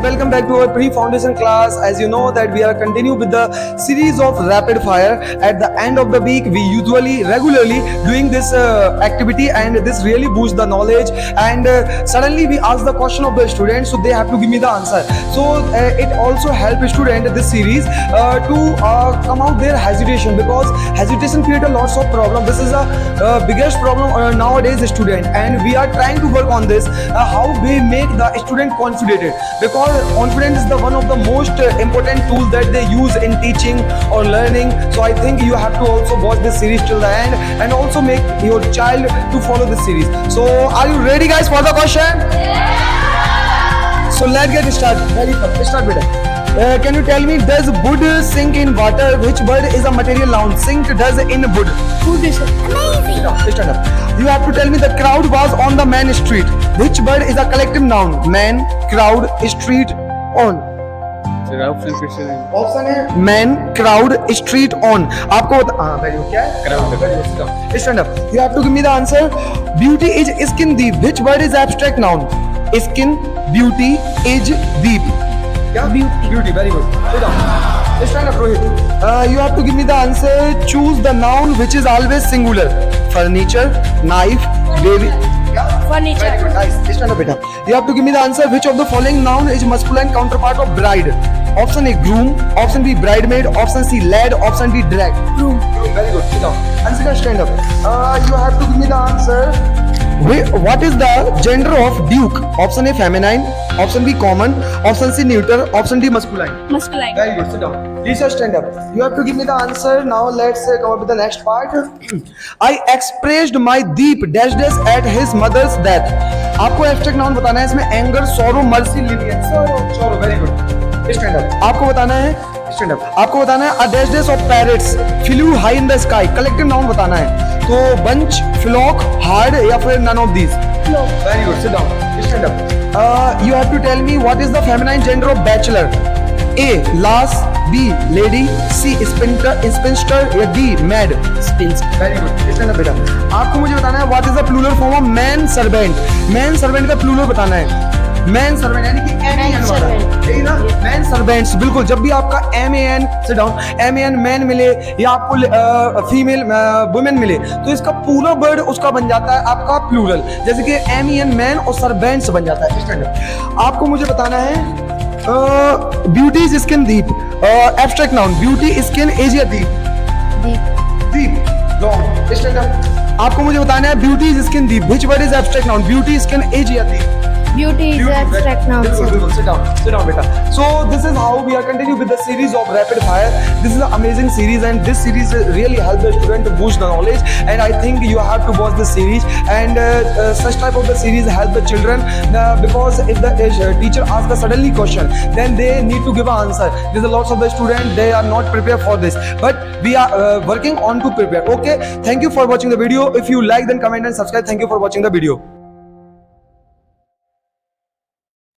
Welcome back to our pre-foundation class. As you know that we are continue with the series of rapid fire. At the end of the week, we usually regularly doing this activity, and this really boosts the knowledge. And suddenly we ask the question of the student, so they have to give me the answer. So it also help student this series to come out their hesitation, because hesitation create a lots of problem. This is a biggest problem nowadays student, and we are trying to work on this. How we make the student confident, because confidence is the one of the most important tools that they use in teaching or learning. So I think you have to also watch this series till the end, and also make your child to follow this series. So are you ready guys for the question? Yeah. So let's get started. Very first, start with it. Can you tell me, does wood sink in water? Which word is a material noun? Sink does in wood. Food is amazing. Stand up. You have to tell me, the crowd was on the main street. Which word is a collective noun? Man, crowd, street, on. Option है man, crowd, street, on. आपको क्या है? Stand up. You have to give me the answer. Beauty is skin deep. Which word is abstract noun? Skin, beauty, is, deep. क्या? Beauty. Very good. Stand up Rohit. You have to give me the answer. Choose the noun which is always singular. Furniture, knife, baby. Furniture. Very good, nice. Stand up, beta. You have to give me the answer. Which of the following noun is masculine counterpart of bride? Option A, groom. Option B, bridesmaid. Option C, lad. Option D, drag. Groom. Very good. Sit down. Ansika, stand up. You have to give me the answer. What is the gender of duke? Option A, feminine. Option B, common. Option C, neuter. Option D, masculine. Masculine. Very good. Sit down. Lisa, stand up. You have to give me the answer. Now let's come up with the next part. I expressed my deep dash dash at his mother's death. आपको abstract noun बताना है. इसमें anger, sorrow, mercy, lenience. Sorrow. Very good. Stand up. आपको बताना है. Stand up. आपको बताना है a dash dash of parrots flew high in the sky. Collective noun बताना है. तो बंच, फ्लॉक, हार्ड, या फिर none of these. Flock. Very good. Sit down. Stand up. You have to tell me, what is the feminine gender of bachelor? A, lass. B, lady. C, spinster. या D, maid. Spinster. Very good. Stand up बेटा. आपको मुझे बताना है, what is the plural form of man servant? Man servant का plural बताना है. Man servant यानी कि MAN वाला, यही ना? Man servants. बिल्कुल. जब भी आपका MAN, sit down, MAN man मिले, या आपको फीमेल वुमेन मिले, तो इसका पूरा वर्ड उसका बन जाता है आपका प्लूरल. जैसे कि MEN मैन और सर्वेंट्स बन जाता है. स्टैंड. आपको मुझे बताना है, beauty is skin deep. Abstract noun. Beauty skin edge या deep? Deep. Long. Stand up. आपको मुझे बताना है, beauty is skin deep. Which word is abstract noun? Beauty skin edge या deep? Beauty is abstract noun. Beautiful. Sit down, beta. So this is how we are continuing with the series of rapid fire. This is an amazing series, and this series really helps the student to boost the knowledge. And I think you have to watch this series. And such type of the series help the children, because if the teacher asks a suddenly question, then they need to give an answer. There's a lots of the students, they are not prepared for this, but we are working on to prepare. Okay. Thank you for watching the video. If you like, then comment and subscribe. Thank you for watching the video.